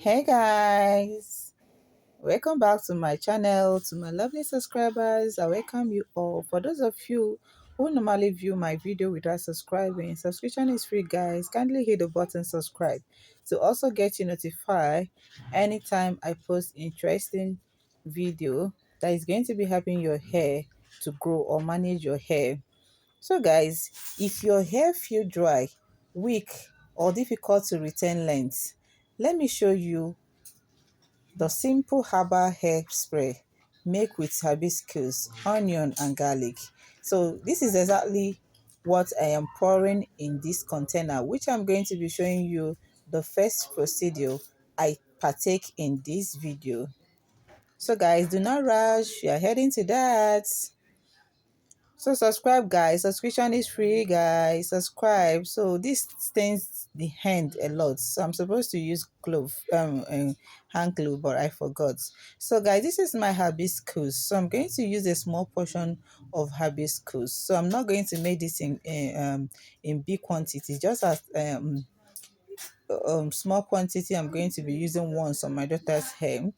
Hey guys, welcome back to my channel. To my lovely subscribers, I welcome you all. For those of you who normally view my video without subscribing, subscription is free guys. Kindly hit the button subscribe to also get you notified anytime I post interesting video that is going to be helping your hair to grow or manage your hair. So guys, if your hair feel dry, weak or difficult to retain length, let me show you the simple herbal hair spray made with hibiscus, onion and garlic. So this is exactly what I am pouring in this container, which I'm going to be showing you the first procedure I partake in this video. So guys, do not rush, you are heading to that. So subscribe guys, subscription is free guys, subscribe. So this stains the hand a lot, so I'm supposed to use hand glue, but I forgot. So guys, this is my hibiscus, so I'm going to use a small portion of hibiscus. So I'm not going to make this in big quantity, just as small quantity. I'm going to be using once on my daughter's hair.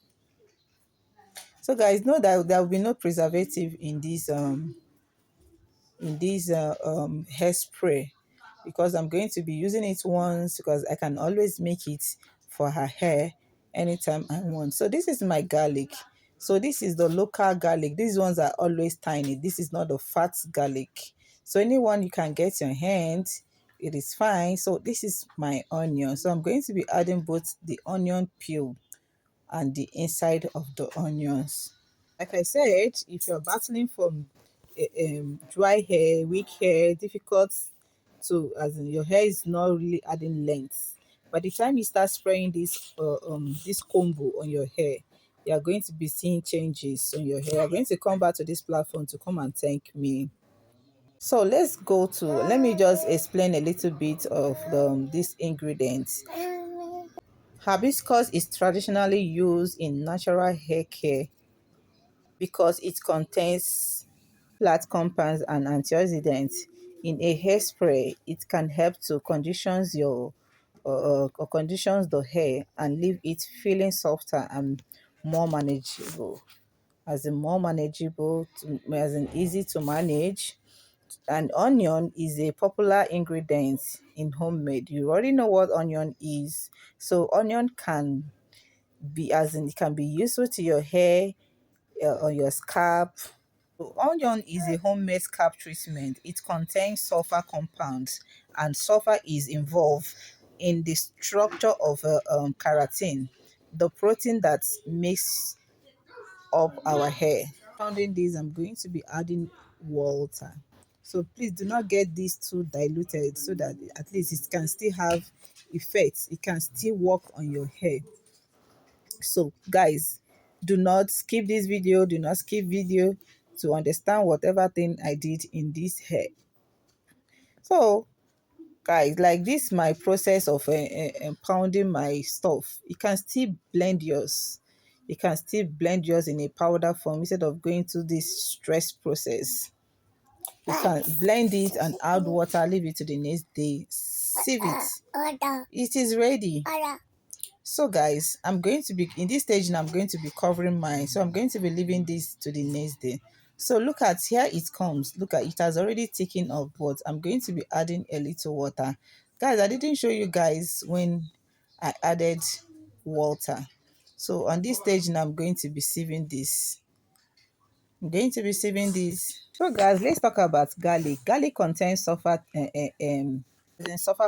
So guys, know that there will be no preservative in this hairspray, because I'm going to be using it once, because I can always make it for her hair anytime I want. So this is my garlic. So this is the local garlic. These ones are always tiny. This is not the fat garlic. So anyone you can get your hands, it is fine. So this is my onion. So I'm going to be adding both the onion peel and the inside of the onions. Like I said, if you're battling from dry hair, weak hair, difficult to, as in your hair is not really adding length, by the time you start spraying this combo on your hair, you are going to be seeing changes on your hair. You're going to come back to this platform to come and thank me. So let me just explain a little bit of these ingredients. Hibiscus is traditionally used in natural hair care because it contains flat compounds and antioxidants. In a hairspray, it can help to conditions the hair and leave it feeling softer and more manageable. As in more manageable, as in easy to manage. And onion is a popular ingredient in homemade. You already know what onion is. So onion can be, as in, it can be useful to your hair, or your scalp. Onion is a homemade scalp treatment. It contains sulfur compounds, and sulfur is involved in the structure of keratin, the protein that makes up our hair. Pounding this, I'm going to be adding water. So please do not get this too diluted, so that at least it can still have effects. It can still work on your hair. So guys, do not skip this video, do not skip video to understand whatever thing I did in this hair. So guys, like this my process of pounding my stuff. You can still blend yours, you can still blend yours in a powder form instead of going through this stress process. You can blend it and add water, leave it to the next day, sieve it, it is ready. So guys, I'm going to be in this stage now. I'm going to be covering mine, so I'm going to be leaving this to the next day. So look at here, it comes. Look at it, has already taken up, but I'm going to be adding a little water. Guys, I didn't show you guys when I added water. So on this stage now, I'm going to be sieving this. I'm going to be sieving this. So guys, let's talk about garlic. Garlic contains sulfur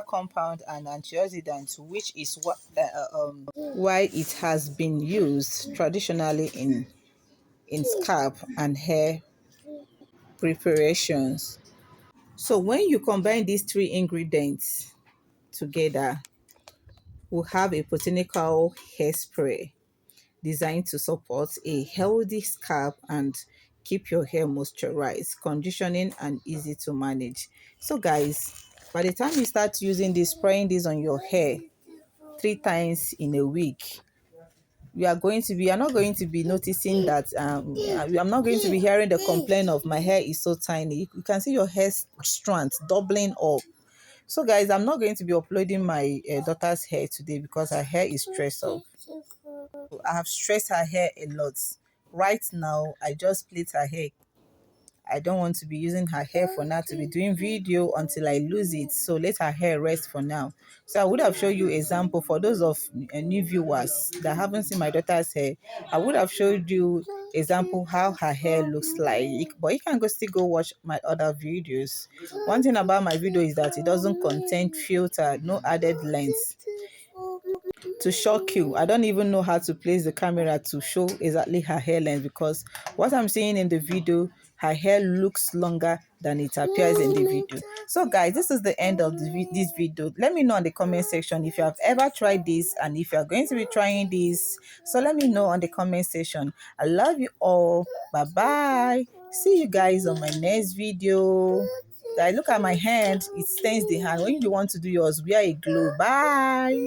compound and antioxidants, which is why it has been used traditionally in scalp and hair preparations. So when you combine these three ingredients together, we'll have a botanical hairspray designed to support a healthy scalp and keep your hair moisturized, conditioning, and easy to manage. So guys, by the time you start using this, spraying this on your hair 3 times in a week, you're not going to be noticing that I'm not going to be hearing the complaint of my hair is so tiny. You can see your hair strength doubling up. So guys, I'm not going to be uploading my daughter's hair today because her hair is stressed out. I have stressed her hair a lot. Right now, I just plait her hair. I don't want to be using her hair for now to be doing video until I lose it. So let her hair rest for now. So I would have shown you example for those of new viewers that haven't seen my daughter's hair. I would have showed you example how her hair looks like. But you can still go watch my other videos. One thing about my video is that it doesn't contain filter, no added lens to shock you. I don't even know how to place the camera to show exactly her hair length, because what I'm seeing in the video, her hair looks longer than it appears in the video. So guys, this is the end of this video. Let me know in the comment section if you have ever tried this and if you are going to be trying this. So let me know on the comment section. I love you all. Bye bye. See you guys on my next video. Guys, look at my hand. It stains the hand. When you want to do yours, wear a glove. Bye.